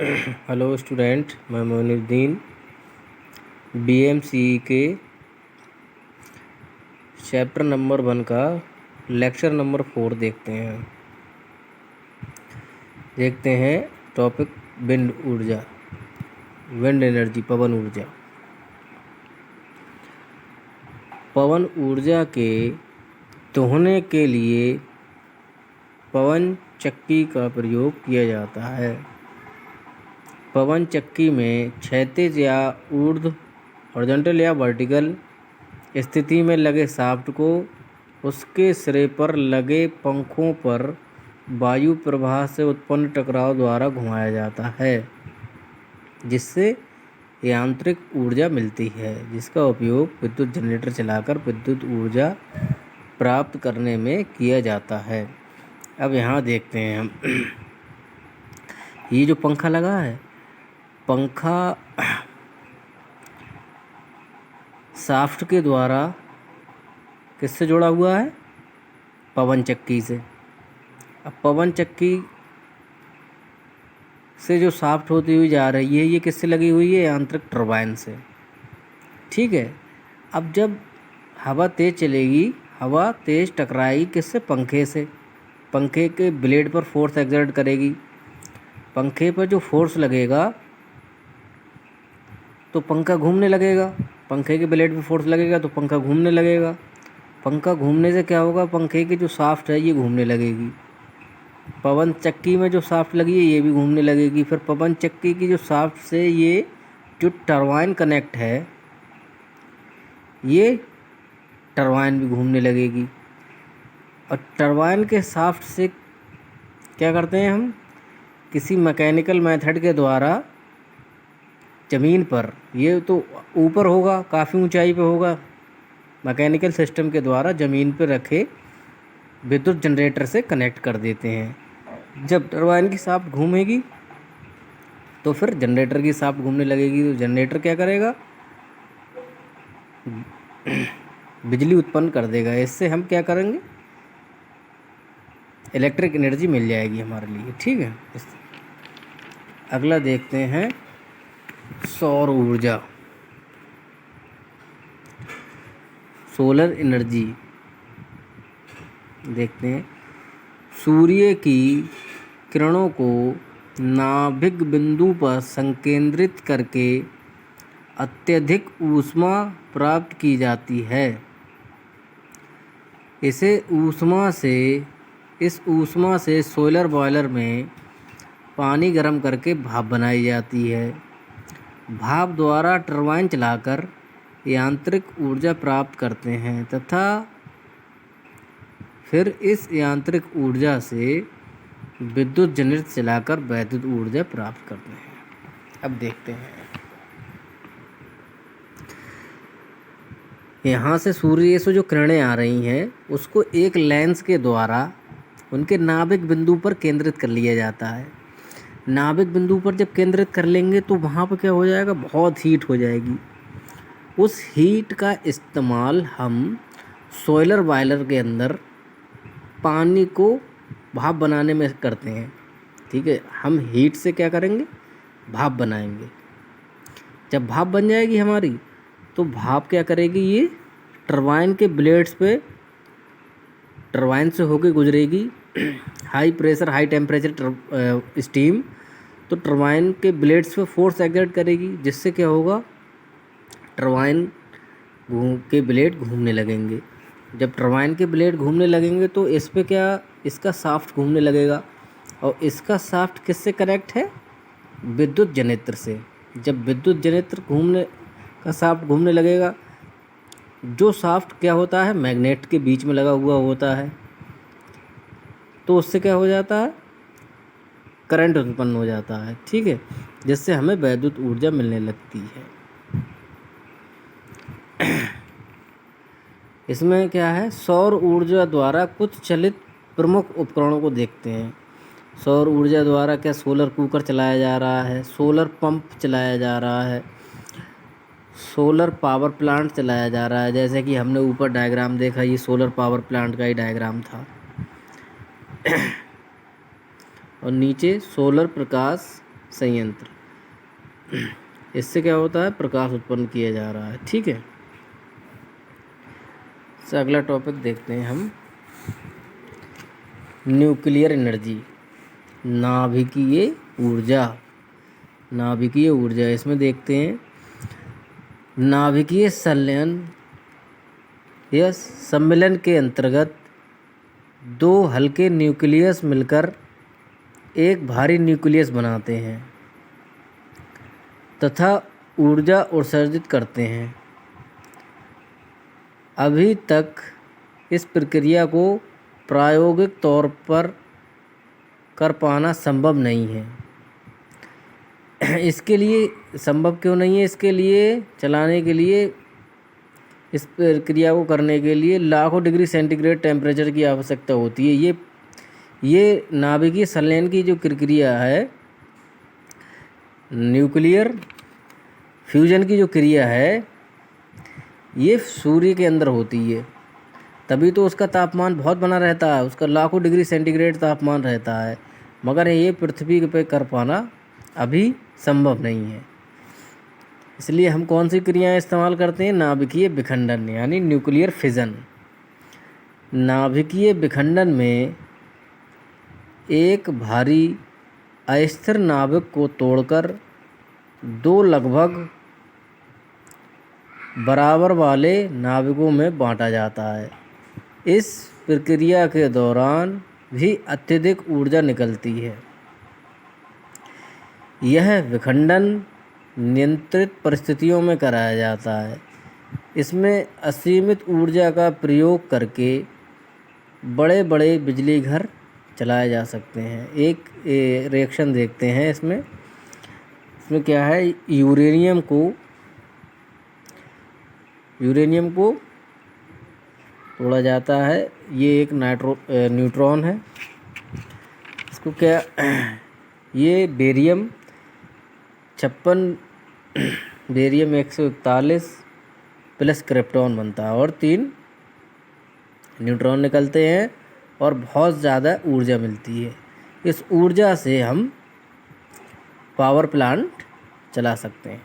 Hello student, मैं Moinuddin BMC के chapter number 1 का लेक्चर नंबर 4 देखते हैं टॉपिक विंड ऊर्जा, विंड एनर्जी, पवन ऊर्जा। पवन ऊर्जा के दोहने के लिए पवन चक्की का प्रयोग किया जाता है। पवन चक्की में क्षैतिज या ऊर्ध्व, हॉरिजॉन्टल या वर्टिकल स्थिति में लगे शाफ्ट को उसके सिरे पर लगे पंखों पर वायु प्रवाह से उत्पन्न टकराव द्वारा घुमाया जाता है, जिससे यांत्रिक ऊर्जा मिलती है, जिसका उपयोग विद्युत जनरेटर चलाकर विद्युत ऊर्जा प्राप्त करने में किया जाता है। अब यहाँ देखते हैं हम ये जो पंखा लगा है, पंखा शाफ्ट के द्वारा किससे जुड़ा हुआ है? पवन चक्की से। अब पवन चक्की से जो शाफ्ट होती हुई जा रही है, ये किससे लगी हुई है? यांत्रिक टरबाइन से। ठीक है। अब जब हवा तेज़ चलेगी, हवा तेज़ टकराएगी किससे? पंखे से। पंखे के ब्लेड पर फोर्स एक्सर्ट करेगी। पंखे पर जो फोर्स लगेगा तो पंखा घूमने लगेगा। पंखे के ब्लेड पे फोर्स लगेगा तो पंखा घूमने लगेगा। पंखा घूमने से क्या होगा? पंखे की जो शाफ्ट है ये घूमने लगेगी। पवन चक्की में जो शाफ्ट लगी है ये भी घूमने लगेगी। फिर पवन चक्की की जो शाफ्ट से ये जो टरबाइन कनेक्ट है, ये टरबाइन भी घूमने लगेगी। और टरबाइन के शाफ्ट से क्या करते हैं हम? किसी मैकेनिकल मेथड के द्वारा ज़मीन पर, ये तो ऊपर होगा, काफ़ी ऊंचाई पे होगा, मैकेनिकल सिस्टम के द्वारा ज़मीन पर रखे विद्युत जनरेटर से कनेक्ट कर देते हैं। जब टरबाइन की शाफ्ट घूमेगी तो फिर जनरेटर की शाफ्ट घूमने लगेगी। तो जनरेटर क्या करेगा? बिजली उत्पन्न कर देगा। इससे हम क्या करेंगे? इलेक्ट्रिक एनर्जी मिल जाएगी हमारे लिए। ठीक है। अगला देखते हैं सौर ऊर्जा, सोलर एनर्जी। देखते हैं सूर्य की किरणों को नाभिक बिंदु पर संकेंद्रित करके अत्यधिक ऊष्मा प्राप्त की जाती है। इस ऊष्मा से सोलर बॉयलर में पानी गर्म करके भाप बनाई जाती है। भाप द्वारा टरबाइन चलाकर यांत्रिक ऊर्जा प्राप्त करते हैं तथा फिर इस यांत्रिक ऊर्जा से विद्युत जनरेटर चलाकर वैद्युत ऊर्जा प्राप्त करते हैं। अब देखते हैं यहाँ से सूर्य से जो किरणें आ रही हैं उसको एक लेंस के द्वारा उनके नाभिक बिंदु पर केंद्रित कर लिया जाता है। नाभिक बिंदु पर जब केंद्रित कर लेंगे तो वहाँ पर क्या हो जाएगा? बहुत हीट हो जाएगी। उस हीट का इस्तेमाल हम सॉइलर बॉयलर के अंदर पानी को भाप बनाने में करते हैं। ठीक है। हम हीट से क्या करेंगे? भाप बनाएंगे। जब भाप बन जाएगी हमारी तो भाप क्या करेगी? ये टरबाइन के ब्लेड्स पे, टरबाइन से होके गुजरेगी high pressure high temperature steam, तो टरबाइन के ब्लेड्स पे फोर्स एक्सर्ट करेगी, जिससे क्या होगा? टरबाइन के ब्लेड घूमने लगेंगे। जब टरबाइन के ब्लेड घूमने लगेंगे तो इस पे क्या? इसका शाफ्ट घूमने लगेगा। और इसका शाफ्ट किससे कनेक्ट है? विद्युत जनरेटर से। जब विद्युत जनरेटर का शाफ्ट घूमने लगेगा, जो शाफ्ट क्या होता है? मैग्नेट के बीच में लगा हुआ होता है, तो उससे क्या हो जाता है? करंट उत्पन्न हो जाता है। ठीक है। जिससे हमें वैद्युत ऊर्जा मिलने लगती है। इसमें क्या है? सौर ऊर्जा द्वारा कुछ चलित प्रमुख उपकरणों को देखते हैं। सौर ऊर्जा द्वारा क्या? सोलर कुकर चलाया जा रहा है, सोलर पंप चलाया जा रहा है, सोलर पावर प्लांट चलाया जा रहा है। जैसे कि हमने ऊपर डायग्राम देखा, ये सोलर पावर प्लांट का ही डायग्राम था। और नीचे सोलर प्रकाश संयंत्र। इससे क्या होता है, प्रकाश उत्पन्न किया जा रहा है। ठीक है, तो अगला टॉपिक देखते हैं हम, न्यूक्लियर एनर्जी, नाभिकीय ऊर्जा। नाभिकीय ऊर्जा, इसमें देखते हैं नाभिकीय संलयन या सम्मेलन के अंतर्गत दो हल्के न्यूक्लियस मिलकर एक भारी न्यूक्लियस बनाते हैं तथा ऊर्जा उत्सर्जित करते हैं। अभी तक इस प्रक्रिया को प्रायोगिक तौर पर कर पाना संभव नहीं है। इसके लिए संभव क्यों नहीं है, इसके लिए चलाने के लिए, इस प्रक्रिया को करने के लिए लाखों डिग्री सेंटीग्रेड टेम्परेचर की आवश्यकता होती है। ये नाभिकीय संलयन की जो प्रक्रिया है, न्यूक्लियर फ्यूजन की जो क्रिया है, ये सूर्य के अंदर होती है, तभी तो उसका तापमान बहुत बना रहता है, उसका लाखों डिग्री सेंटीग्रेड तापमान रहता है, मगर ये पृथ्वी पे कर पाना अभी संभव नहीं है। इसलिए हम कौन सी क्रियाएं इस्तेमाल करते हैं, नाभिकीय विखंडन यानी न्यूक्लियर फिजन। नाभिकीय विखंडन में एक भारी अस्थिर नाभिक को तोड़कर दो लगभग बराबर वाले नाभिकों में बांटा जाता है। इस प्रक्रिया के दौरान भी अत्यधिक ऊर्जा निकलती है। यह विखंडन नियंत्रित परिस्थितियों में कराया जाता है। इसमें असीमित ऊर्जा का प्रयोग करके बड़े बड़े बिजली घर चलाए जा सकते हैं। एक रिएक्शन देखते हैं इसमें क्या है, यूरेनियम को तोड़ा जाता है। ये एक न्यूट्रॉन है, इसको क्या, ये बेरियम 141 प्लस क्रिप्टॉन बनता है और 3 न्यूट्रॉन निकलते हैं और बहुत ज़्यादा ऊर्जा मिलती है। इस ऊर्जा से हम पावर प्लांट चला सकते हैं।